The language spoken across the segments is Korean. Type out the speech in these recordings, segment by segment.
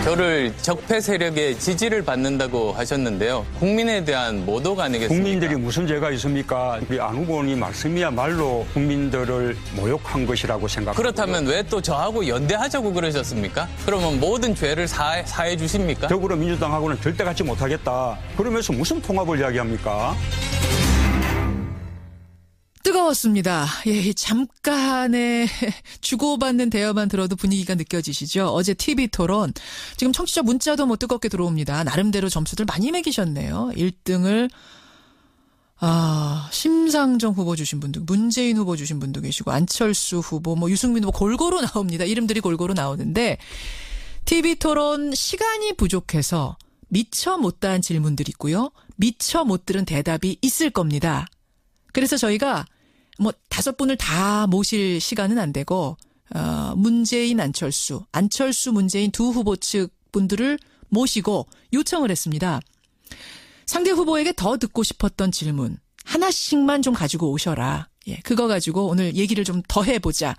저를 적폐 세력의 지지를 받는다고 하셨는데요. 국민에 대한 모독 아니겠습니까? 국민들이 무슨 죄가 있습니까? 우리 안 후보님 말씀이야말로 국민들을 모욕한 것이라고 생각합니다. 그렇다면 왜 또 저하고 연대하자고 그러셨습니까? 그러면 모든 죄를 사해 주십니까? 더불어민주당하고는 절대 같이 못하겠다. 그러면서 무슨 통합을 이야기합니까? 뜨거웠습니다. 예, 잠깐의 주고받는 대화만 들어도 분위기가 느껴지시죠? 어제 TV 토론. 지금 청취자 문자도 뭐 뜨겁게 들어옵니다. 나름대로 점수들 많이 매기셨네요. 1등을 심상정 후보 주신 분도, 문재인 후보 주신 분도 계시고, 안철수 후보, 뭐 유승민 후보 골고루 나옵니다. 이름들이 골고루 나오는데, TV 토론 시간이 부족해서 미처 못다한 질문들이 있고요. 미처 못 들은 대답이 있을 겁니다. 그래서 저희가 뭐 5분을 다 모실 시간은 안 되고 문재인, 안철수, 문재인 두 후보 측 분들을 모시고 요청을 했습니다. 상대 후보에게 더 듣고 싶었던 질문 하나씩만 좀 가지고 오셔라. 예, 그거 가지고 오늘 얘기를 좀 더 해보자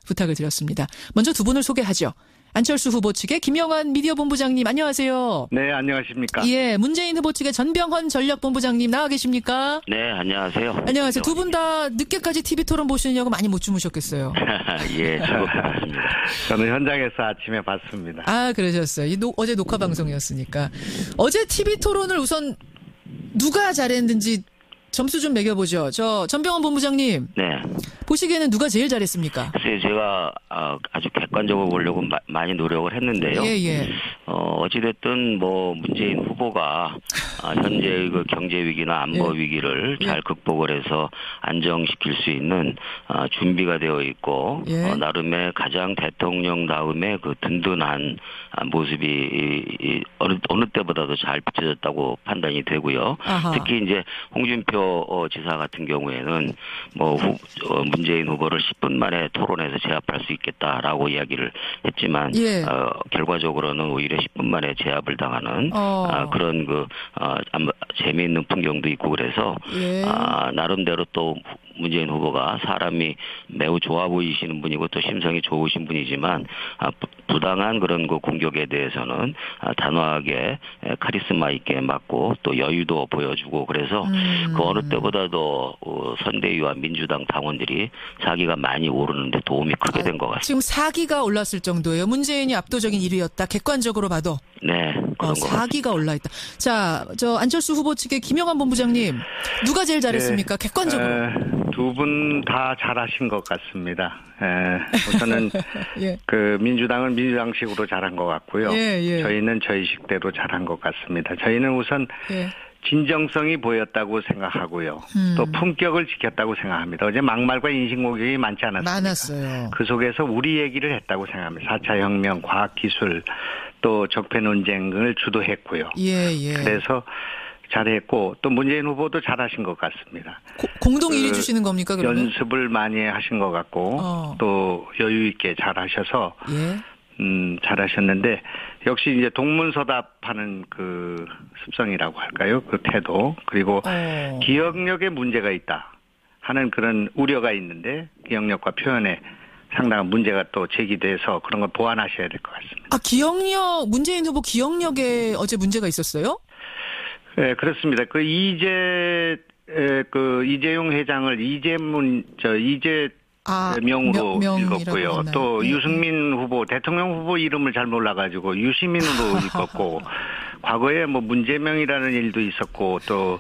부탁을 드렸습니다. 먼저 두 분을 소개하죠. 안철수 후보 측의 김영환 미디어 본부장님, 안녕하세요. 네, 안녕하십니까. 예, 문재인 후보 측의 전병헌 전략본부장님 나와 계십니까? 네, 안녕하세요. 안녕하세요. 두 분 다 늦게까지 TV 토론 보시느냐고 많이 못 주무셨겠어요. 예, 즐겁게 봤습니다. 저는 현장에서 아침에 봤습니다. 아, 그러셨어요. 어제 녹화 방송이었으니까. 어제 TV 토론을 우선 누가 잘했는지 점수 좀 매겨보죠. 전병헌 본부장님. 네. 보시기에는 누가 제일 잘했습니까? 글쎄요, 제가 아주 객관적으로 보려고 많이 노력을 했는데요. 예. 어찌됐든 뭐 문재인 후보가 현재의 그 경제 위기나 안보 예. 위기를 잘 극복을 해서 안정시킬 수 있는 준비가 되어 있고 예. 나름의 가장 대통령다움의 그 든든한 모습이 어느 때보다도 잘 비춰졌다고 판단이 되고요. 아하. 특히 이제 홍준표 지사 같은 경우에는 뭐 문재인 후보를 10분 만에 토론에서 제압할 수 있겠다라고 이야기를 했지만 예. 결과적으로는 오히려 10분 만에 제압을 당하는 그런 재미있는 풍경도 있고 그래서 예. 나름대로 또 문재인 후보가 사람이 매우 좋아 보이시는 분이고 또 심성이 좋으신 분이지만 부당한 그런 그 공격에 대해서는 단호하게 카리스마 있게 맞고 또 여유도 보여주고 그래서 그 어느 때보다도 선대위와 민주당 당원들이 사기가 많이 오르는데 도움이 크게 된 것 같습니다. 지금 사기가 올랐을 정도예요. 문재인이 압도적인 1위였다. 객관적으로 봐도. 네, 그런 것 사기가 올라있다. 자, 안철수 후보 측의 김영환 본부장님, 누가 제일 잘했습니까? 객관적으로. 두 분 다 잘하신 것 같습니다. 우선은 예. 그 민주당은 민주당식으로 잘한 것 같고요. 예. 저희는 저희식대로 잘한 것 같습니다. 저희는 우선 예. 진정성이 보였다고 생각하고요. 또 품격을 지켰다고 생각합니다. 어제 막말과 인신공격이 많지 않았습니까? 많았어요. 그 속에서 우리 얘기를 했다고 생각합니다. 4차 혁명, 과학기술, 또 적폐 논쟁을 주도했고요. 예. 그래서 잘했고 또 문재인 후보도 잘하신 것 같습니다. 공동 1위 주시는 겁니까? 그러면? 연습을 많이 하신 것 같고 또 여유 있게 잘하셔서 예. 잘하셨는데 역시 이제 동문서답하는 그 습성이라고 할까요? 그 태도 그리고 기억력에 문제가 있다 하는 그런 우려가 있는데 기억력과 표현에 상당한 문제가 또 제기돼서 그런 걸 보완하셔야 될 것 같습니다. 기억력, 문재인 후보 기억력에 어제 문제가 있었어요? 네, 그렇습니다. 이재용 회장을 이재명으로 읽었고요. 또 유승민 후보, 대통령 후보 이름을 잘 몰라가지고 유시민으로 읽었고, 과거에 뭐 문재명이라는 일도 있었고, 또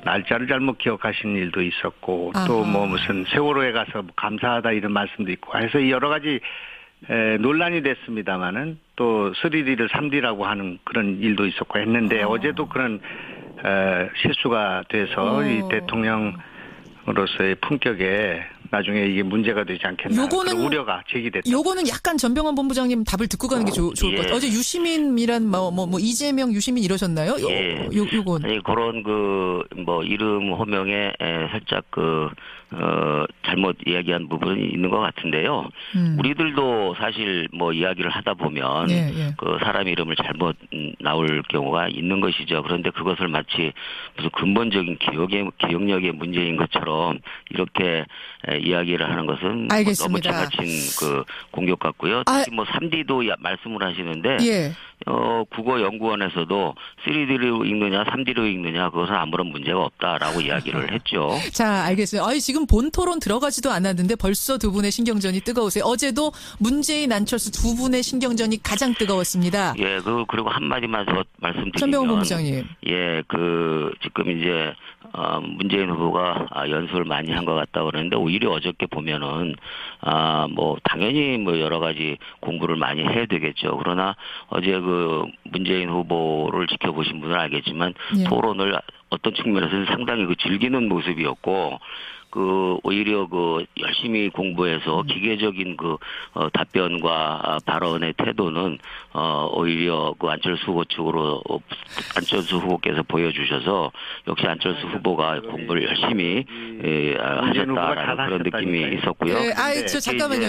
날짜를 잘못 기억하신 일도 있었고, 또 뭐 무슨 세월호에 가서 감사하다 이런 말씀도 있고, 해서 여러 가지 논란이 됐습니다마는 또 3D를 3D라고 하는 그런 일도 있었고 했는데 어제도 그런 실수가 돼서 이 대통령으로서의 품격에 나중에 이게 문제가 되지 않겠나 그런 우려가 제기됐다. 요거는 약간 전병헌 본부장님 답을 듣고 가는 게 좋을 것 같아요. 어제 유시민이란 이재명 유시민 이러셨나요? 예. 요건 아니 그런 이름 호명에 살짝 잘못 이야기한 부분이 있는 것 같은데요. 우리들도 사실 뭐 이야기를 하다 보면 그 사람 이름을 잘못 나올 경우가 있는 것이죠. 그런데 그것을 마치 무슨 근본적인 기억력의 문제인 것처럼 이렇게 이야기를 하는 것은 알겠습니다. 너무 지나친 그 공격 같고요. 특히 뭐 3D도 말씀을 하시는데 국어연구원에서도 3D로 읽느냐 3D로 읽느냐 그것은 아무런 문제가 없다라고 이야기를 했죠. 자, 알겠어요. 지금 본 토론 들어가지도 않았는데 벌써 두 분의 신경전이 뜨거우세요. 어제도 문재인, 안철수 두 분의 신경전이 가장 뜨거웠습니다. 예, 그리고 한마디만 더 말씀드리면. 전병훈 본부장님. 예, 지금 이제, 문재인 후보가 연습을 많이 한 것 같다 그러는데 오히려 어저께 보면은, 뭐, 당연히 뭐 여러 가지 공부를 많이 해야 되겠죠. 그러나 어제 문재인 후보를 지켜보신 분은 알겠지만 토론을 어떤 측면에서는 상당히 즐기는 모습이었고, 오히려 열심히 공부해서 기계적인 답변과 발언의 태도는, 오히려 안철수 후보 측으로, 안철수 후보께서 보여주셔서 역시 안철수 후보가 공부를 열심히, 하셨다라는 그런 느낌이 있었고요. 잠깐만요.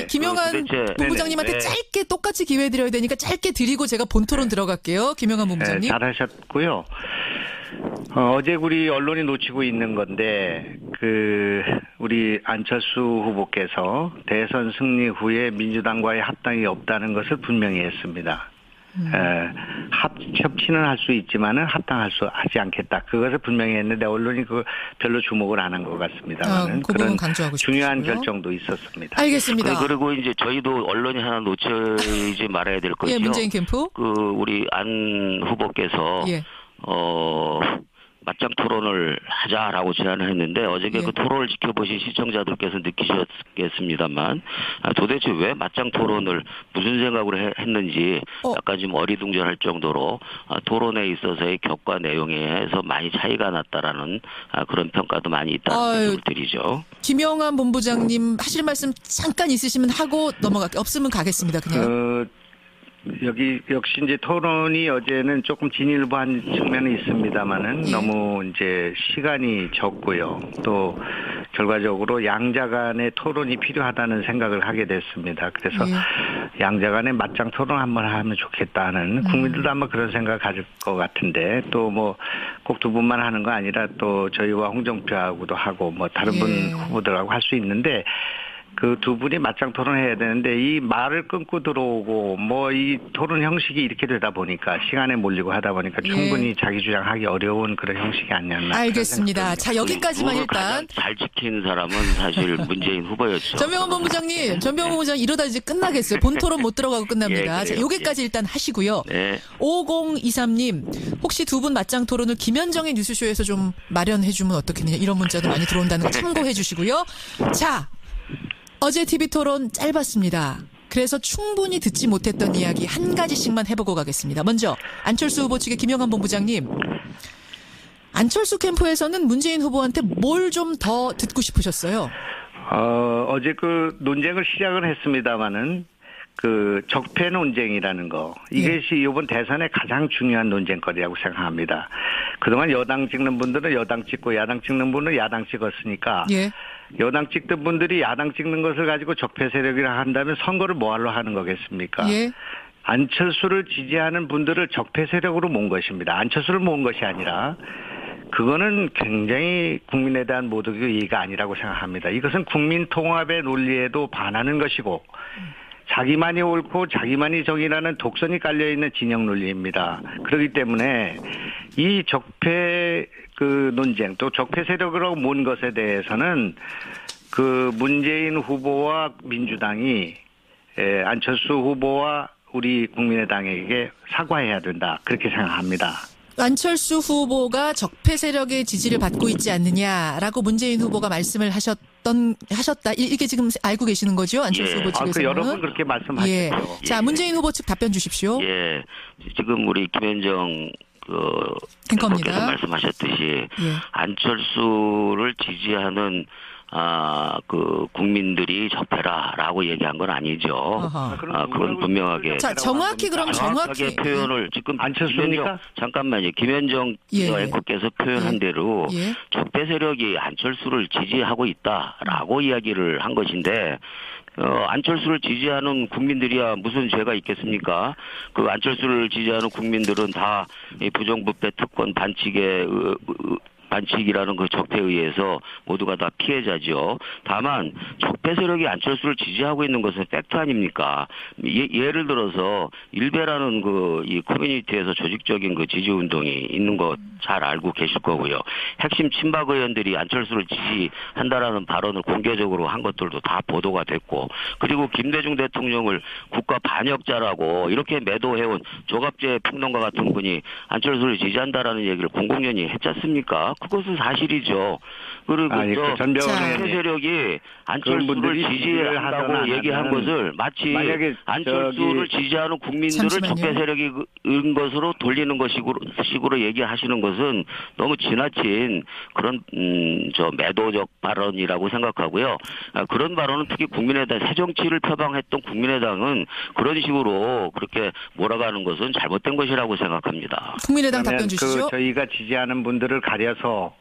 김영한 본부장님한테 짧게 똑같이 기회 드려야 되니까 짧게 드리고 제가 본토론 들어갈게요. 김영한 본부장님. 잘하셨고요. 어제 우리 언론이 놓치고 있는 건데, 우리 안철수 후보께서 대선 승리 후에 민주당과의 합당이 없다는 것을 분명히 했습니다. 협치는 할 수 있지만은 하지 않겠다. 그것을 분명히 했는데 언론이 별로 주목을 안 한 것 같습니다. 그 부분 강조하고 싶어요. 중요한 결정도 있었습니다. 알겠습니다. 그리고 이제 저희도 언론이 하나 놓치지 말아야 될 것이요. 문재인 캠프. 우리 안 후보께서 맞짱 토론을 하자라고 제안을 했는데 어저께 그 토론을 지켜보신 시청자들께서 느끼셨겠습니다만 도대체 왜 맞짱 토론을 무슨 생각으로 했는지 약간 좀 어리둥절할 정도로 토론에 있어서의 격과 내용에서 많이 차이가 났다라는 그런 평가도 많이 있다는 말씀을 드리죠. 김영한 본부장님 하실 말씀 잠깐 있으시면 하고 넘어갈게요. 없으면 가겠습니다. 그냥. 역시 이제 토론이 어제는 조금 진일보한 측면이 있습니다만은 너무 이제 시간이 적고요. 또 결과적으로 양자 간의 토론이 필요하다는 생각을 하게 됐습니다. 그래서 양자 간의 맞짱 토론 한번 하면 좋겠다는 국민들도 아마 그런 생각을 가질 것 같은데 또 뭐 꼭 두 분만 하는 거 아니라 또 저희와 홍정표하고도 하고 뭐 다른 분 후보들하고 할 수 있는데 그 두 분이 맞짱 토론해야 되는데 이 말을 끊고 들어오고 뭐 이 토론 형식이 이렇게 되다 보니까 시간에 몰리고 하다 보니까 충분히 자기 주장하기 어려운 그런 형식이 아니었나. 알겠습니다. 자, 여기까지만 일단. 잘 지킨 사람은 사실 문재인 후보였죠. 전병훈 본부장님 이러다 이제 끝나겠어요. 본 토론 못 들어가고 끝납니다. 자, 여기까지 일단 하시고요. 5023님 혹시 두 분 맞짱 토론을 김현정의 뉴스쇼에서 좀 마련해주면 어떻겠느냐 이런 문자도 많이 들어온다는 거 참고해 주시고요. 자. 어제 TV토론 짧았습니다. 그래서 충분히 듣지 못했던 이야기 한 가지씩만 해보고 가겠습니다. 먼저 안철수 후보 측의 김영한 본부장님. 안철수 캠프에서는 문재인 후보한테 뭘 좀 더 듣고 싶으셨어요? 어제 논쟁을 시작을 했습니다마는 적폐 논쟁이라는 거 이것이 이번 대선의 가장 중요한 논쟁거리라고 생각합니다. 그동안 여당 찍는 분들은 여당 찍고 야당 찍는 분은 야당 찍었으니까 여당 찍던 분들이 야당 찍는 것을 가지고 적폐 세력이라 한다면 선거를 뭐하러 하는 거겠습니까? 안철수를 지지하는 분들을 적폐 세력으로 모은 것입니다. 안철수를 모은 것이 아니라 그거는 굉장히 국민에 대한 모독의 이해가 아니라고 생각합니다. 이것은 국민 통합의 논리에도 반하는 것이고 자기만이 옳고 자기만이 정의라는 독선이 깔려있는 진영 논리입니다. 그렇기 때문에 이 적폐 논쟁 또 적폐 세력으로 모은 것에 대해서는 문재인 후보와 민주당이 안철수 후보와 우리 국민의당에게 사과해야 된다. 그렇게 생각합니다. 안철수 후보가 적폐 세력의 지지를 받고 있지 않느냐라고 문재인 후보가 말씀을 하셨다. 이게 지금 알고 계시는 거죠? 안철수 후보 측에서는. 여러 분 그렇게 말씀하셨죠. 자, 문재인 후보 측 답변 주십시오. 지금 우리 김현정 앵커입니다. 말씀하셨듯이 안철수를 지지하는 그 국민들이 적폐라라고 얘기한 건 아니죠. 그건 분명하게. 자, 정확히 그럼 정확히 표현을 지금 안철수입니까? 잠깐만요. 김현정 앵커께서 표현한 대로 적폐 세력이 안철수를 지지하고 있다라고 이야기를 한 것인데 안철수를 지지하는 국민들이야 무슨 죄가 있겠습니까? 그 안철수를 지지하는 국민들은 다 이 부정부패 특권 반칙이라는 그 적폐에 의해서 모두가 다 피해자죠. 다만 적폐 세력이 안철수를 지지하고 있는 것은 팩트 아닙니까? 예를 들어서 일베라는 이 커뮤니티에서 조직적인 그 지지 운동이 있는 거 잘 알고 계실 거고요. 핵심 친박 의원들이 안철수를 지지한다라는 발언을 공개적으로 한 것들도 다 보도가 됐고, 그리고 김대중 대통령을 국가 반역자라고 이렇게 매도해온 조갑재 평론가 같은 분이 안철수를 지지한다라는 얘기를 공공연히 했지 않습니까? 그것은 사실이죠. 그리고 전병헌 세력이 안철수를 지지한다고 얘기한 것을 마치 안철수를 지지하는 국민들을 적폐 세력인 것으로 돌리는 식으로 얘기하시는 것은 너무 지나친 그런 매도적 발언이라고 생각하고요. 그런 발언은 특히 국민의당 새정치를 표방했던 국민의당은 그런 식으로 그렇게 몰아가는 것은 잘못된 것이라고 생각합니다. 국민의당 답변 주시죠. 저희가 지지하는 분들을 가려서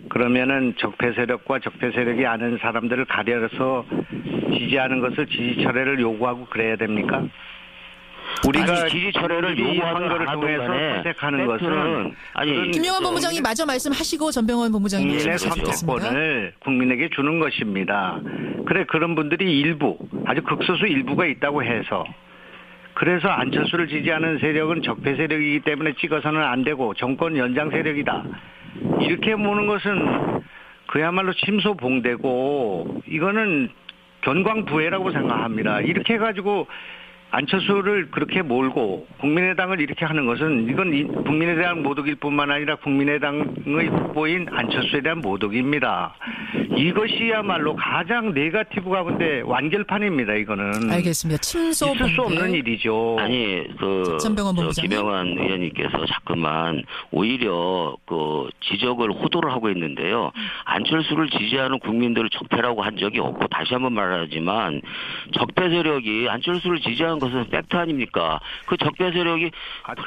그러면은 적폐 세력과 적폐 세력이 아는 사람들을 가려서 지지하는 것을 지지 철회를 요구하고 그래야 됩니까? 우리가 지지 철회를 요구하는 거를 통해서 선택하는 것은 김영환 본부장님 마저 말씀하시고 전병헌 본부장님 국민의 선거권을 국민에게 주는 것입니다. 그런 분들이 일부, 아주 극소수 일부가 있다고 해서 그래서 안철수를 지지하는 세력은 적폐 세력이기 때문에 찍어서는 안 되고 정권 연장 세력이다. 이렇게 보는 것은 그야말로 침소봉대고 이거는 견광부회라고 생각합니다. 이렇게 해가지고 안철수를 그렇게 몰고 국민의당을 이렇게 하는 것은 이건 국민의당 모독일 뿐만 아니라 국민의당의 후보인 안철수에 대한 모독입니다. 이것이야말로 가장 네거티브 가운데 완결판입니다. 이거는. 알겠습니다. 침소 있을 수 없는 일이죠. 아니 김영환 의원님께서 자꾸만 오히려 지적을 호도를 하고 있는데요. 안철수를 지지하는 국민들을 적폐라고 한 적이 없고 다시 한번 말하지만 적폐 세력이 안철수를 지지하는 것은 팩트 아닙니까? 그 적폐 세력이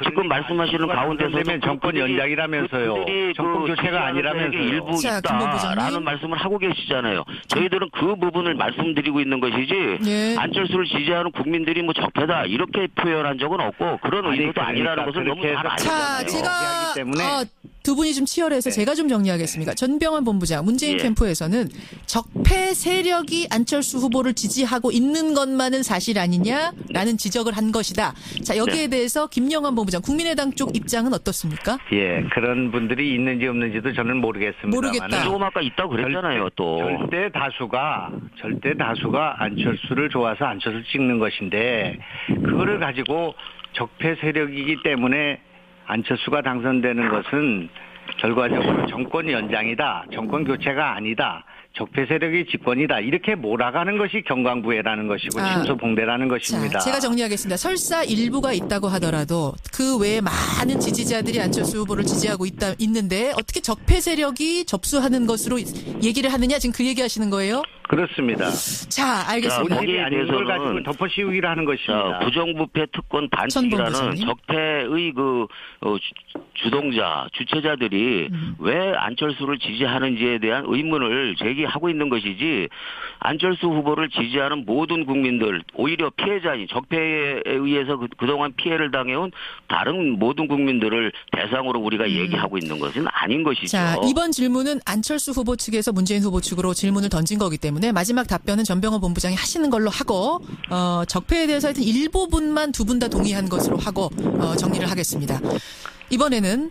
지금 말씀하시는 가운데서 정권 연장이라면서요. 정권 교체가 아니라면서요. 일부 있다라는 말씀을 하고 계시잖아요. 저희들은 그 부분을 말씀드리고 있는 것이지 안철수를 지지하는 국민들이 뭐 적폐다 이렇게 표현한 적은 없고 그런 의도도 아니라는 것을 너무 잘 아시잖아요. 자, 제가 두 분이 좀 치열해서 제가 좀 정리하겠습니다. 전병헌 본부장, 문재인 캠프에서는 적폐 세력이 안철수 후보를 지지하고 있는 것만은 사실 아니냐라는 지적을 한 것이다. 자, 여기에 대해서 김영환 본부장, 국민의당 쪽 입장은 어떻습니까? 그런 분들이 있는지 없는지도 저는 모르겠습니다. 모르겠다. 조금 아까 있다고 그랬잖아요. 절대 다수가 안철수를 좋아서 안철수를 찍는 것인데 그거를 가지고 적폐 세력이기 때문에 안철수가 당선되는 것은 결과적으로 정권 연장이다. 정권 교체가 아니다. 적폐 세력이 집권이다. 이렇게 몰아가는 것이 견광부회라는 것이고 침소봉대라는 것입니다. 자, 제가 정리하겠습니다. 설사 일부가 있다고 하더라도 그 외에 많은 지지자들이 안철수 후보를 지지하고 있는데 어떻게 적폐 세력이 접수하는 것으로 얘기를 하느냐 지금 그 얘기하시는 거예요? 그렇습니다. 자, 알겠습니다. 본질이 아닌 걸 가지고 덮어씌우기를 하는 것입니다. 부정부패 특권 반칙이라는 적폐의 주체자들이 왜 안철수를 지지하는지에 대한 의문을 제기하고 있는 것이지 안철수 후보를 지지하는 모든 국민들 오히려 피해자인 적폐에 의해서 그동안 피해를 당해온 다른 모든 국민들을 대상으로 우리가 얘기하고 있는 것은 아닌 것이죠. 자, 이번 질문은 안철수 후보 측에서 문재인 후보 측으로 질문을 던진 거기 때문에 마지막 답변은 전병헌 본부장이 하시는 걸로 하고 적폐에 대해서 하여튼 일부분만 두 분 다 동의한 것으로 하고 정리를 하겠습니다. 이번에는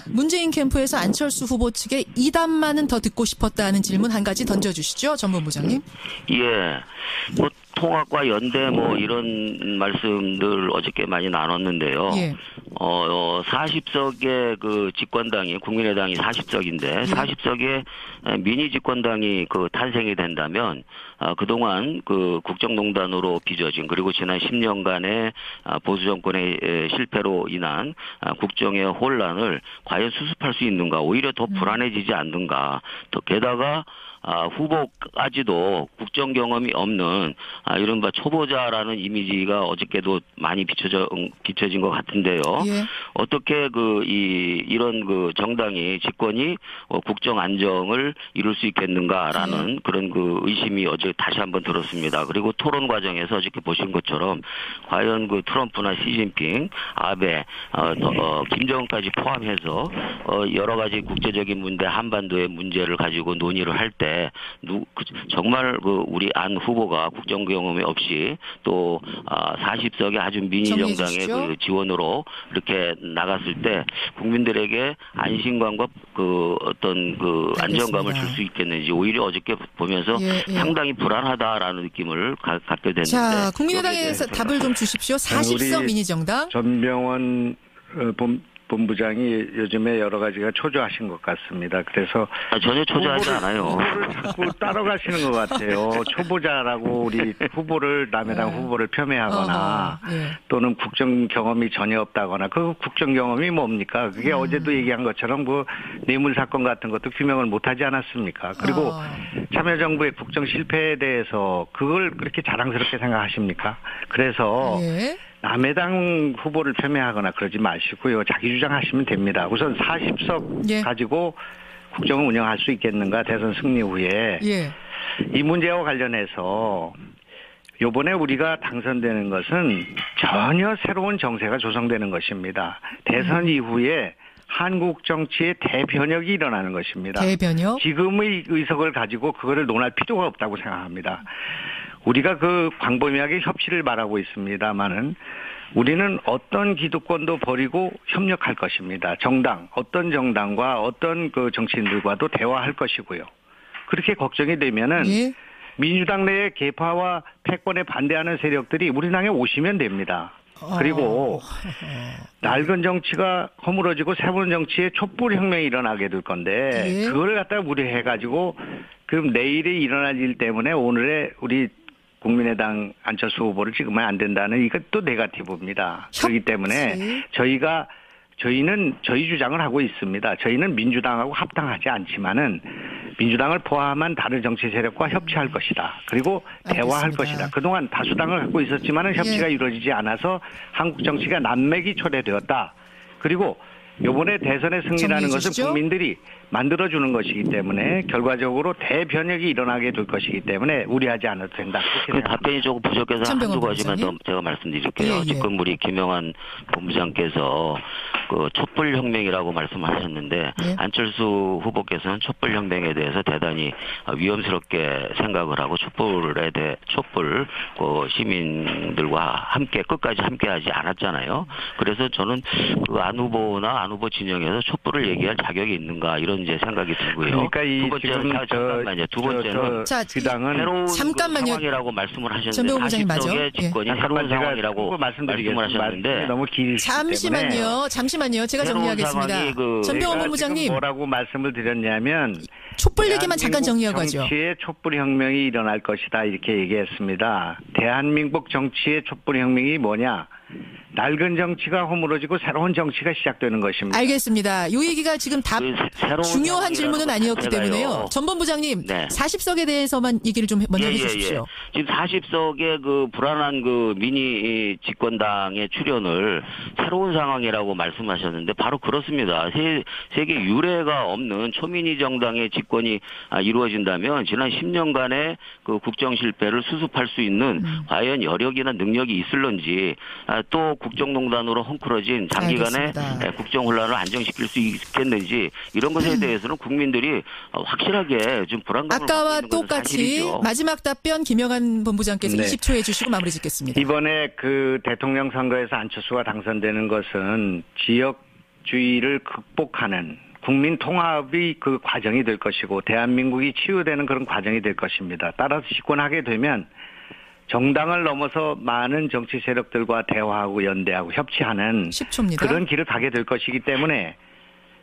문재인 캠프에서 안철수 후보 측의 이담만은 더 듣고 싶었다는 질문 한 가지 던져주시죠. 전 본부장님. 통합과 연대 뭐 이런 말씀들 어저께 많이 나눴는데요. 예. 40석의 그 집권당이 국민의당이 40석인데 40석의 미니 집권당이 그 탄생이 된다면 그동안 그 국정농단으로 빚어진 그리고 지난 10년간의 보수 정권의 실패로 인한 국정의 혼란을 과연 수습할 수 있는가 오히려 더 불안해지지 않는가 또 게다가 후보까지도 국정 경험이 없는 이른바 초보자라는 이미지가 어저께도 많이 비춰진 것 같은데요. 예. 어떻게 이런 그 정당이 집권이 국정 안정을 이룰 수 있겠는가라는 그런 그 의심이 어제 다시 한번 들었습니다. 그리고 토론 과정에서 어저께 보신 것처럼 과연 그 트럼프나 시진핑, 아베, 김정은까지 포함해서 여러 가지 국제적인 문제, 한반도의 문제를 가지고 논의를 할 때 정말 그 우리 안 후보가 국정 경험이 없이 또 40석의 아주 미니 정당의 그 지원으로 이렇게 나갔을 때 국민들에게 안심감과 그 어떤 그 안정감을 줄 수 있겠는지 오히려 어저께 보면서 상당히 불안하다라는 느낌을 갖게 됐는데. 자, 국민의당에서 답을 좀 주십시오. 40석 미니 정당. 전병헌 본부장이 요즘에 여러 가지가 초조하신 것 같습니다. 그래서 전혀 초조하지 않아요. 후보를 자꾸 따라가시는 것 같아요. 초보자라고 우리 후보를 남의 당 후보를 폄훼하거나 또는 국정 경험이 전혀 없다거나 그 국정 경험이 뭡니까? 그게 어제도 얘기한 것처럼 그 뇌물 사건 같은 것도 규명을 못하지 않았습니까? 그리고 참여정부의 국정 실패에 대해서 그걸 그렇게 자랑스럽게 생각하십니까? 그래서 남의 당 후보를 폄훼하거나 그러지 마시고요. 자기 주장하시면 됩니다. 우선 40석 가지고 국정을 운영할 수 있겠는가 대선 승리 후에 이 문제와 관련해서 이번에 우리가 당선되는 것은 전혀 새로운 정세가 조성되는 것입니다. 대선 이후에 한국 정치의 대변혁이 일어나는 것입니다. 대변혁? 지금의 의석을 가지고 그거를 논할 필요가 없다고 생각합니다. 우리가 그 광범위하게 협치를 말하고 있습니다만은 우리는 어떤 기득권도 버리고 협력할 것입니다. 어떤 정당과 어떤 그 정치인들과도 대화할 것이고요. 그렇게 걱정이 되면은 민주당 내의 개파와 패권에 반대하는 세력들이 우리 당에 오시면 됩니다. 그리고 낡은 정치가 허물어지고 새로운 정치에 촛불 혁명이 일어나게 될 건데 그걸 갖다가 무리해가지고 그럼 내일이 일어날 일 때문에 오늘의 우리 국민의당 안철수 후보를 찍으면 안 된다는 이것도 네거티브입니다. 그렇기 때문에 저희는 저희 주장을 하고 있습니다. 저희는 민주당하고 합당하지 않지만은 민주당을 포함한 다른 정치 세력과 협치할 것이다. 그리고 대화할 것이다. 그동안 다수당을 갖고 있었지만은 협치가 이루어지지 않아서 한국 정치가 난맥이 초래되었다. 그리고 이번에 대선의 승리라는 것은 국민들이 만들어주는 것이기 때문에 결과적으로 대변혁이 일어나게 될 것이기 때문에 우려하지 않아도 된다. 답변이 조금 부족해서 한두 가지만 더 제가 말씀드릴게요. 지금 우리 김영환 본부장께서 그 촛불혁명이라고 말씀하셨는데 안철수 후보께서는 촛불혁명에 대해서 대단히 위험스럽게 생각을 하고 촛불 그 시민들과 함께 끝까지 함께하지 않았잖아요. 그래서 저는 그 안 후보 진영에서 촛불을 얘기할 자격이 있는가 이런 이제 생각이 들고요. 그러니까 두 번째는 주당은 새로운 잠깐만요. 상황이라고 말씀을 하셨는데 전병헌 부장님 맞죠? 집권이 새로운 상황이라고 말씀을 하셨는데 너무 잠시만요. 제가 정리하겠습니다. 전병헌 본부장님 뭐라고 말씀을 드렸냐면 촛불 얘기만 잠깐 정리하고 하죠. 정치의 촛불 혁명이 일어날 것이다 이렇게 얘기했습니다. 대한민국 정치의 촛불 혁명이 뭐냐? 낡은 정치가 허물어지고 새로운 정치가 시작되는 것입니다. 알겠습니다. 이 얘기가 지금 답 중요한 질문은 아니었기 때문에요. 전 본부장님 40석에 대해서만 얘기를 좀 먼저 해주십시오. 지금 40석의 그 불안한 그 미니 집권당의 출현을 새로운 상황이라고 말씀하셨는데 바로 그렇습니다. 세계 유례가 없는 초미니 정당의 집권이 이루어진다면 지난 10년간의 그 국정 실패를 수습할 수 있는 과연 여력이나 능력이 있을런지 또 국정농단으로 헝클어진 장기간의 국정 혼란을 안정시킬 수 있겠는지 이런 것에 대해서는 국민들이 확실하게 좀 불안감을 아까와 갖고 있는 것은 똑같이 사실이죠. 마지막 답변 김영환 본부장께서 20초 해주시고 마무리 짓겠습니다. 이번에 그 대통령 선거에서 안철수가 당선되는 것은 지역주의를 극복하는 국민 통합이 그 과정이 될 것이고 대한민국이 치유되는 그런 과정이 될 것입니다. 따라서 집권하게 되면 정당을 넘어서 많은 정치 세력들과 대화하고 연대하고 협치하는 10초입니다. 그런 길을 가게 될 것이기 때문에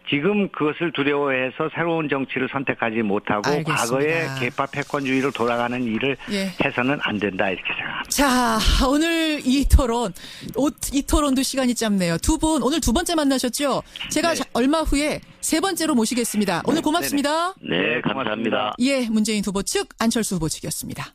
지금 그것을 두려워해서 새로운 정치를 선택하지 못하고 알겠습니다. 과거의 계파 패권주의로 돌아가는 일을 예. 해서는 안 된다 이렇게 생각합니다. 자, 오늘 이 토론도 시간이 짧네요. 두 분 오늘 두 번째 만나셨죠? 제가 얼마 후에 세 번째로 모시겠습니다. 오늘 고맙습니다. 네, 감사합니다. 예, 문재인 후보 측, 안철수 후보 측이었습니다.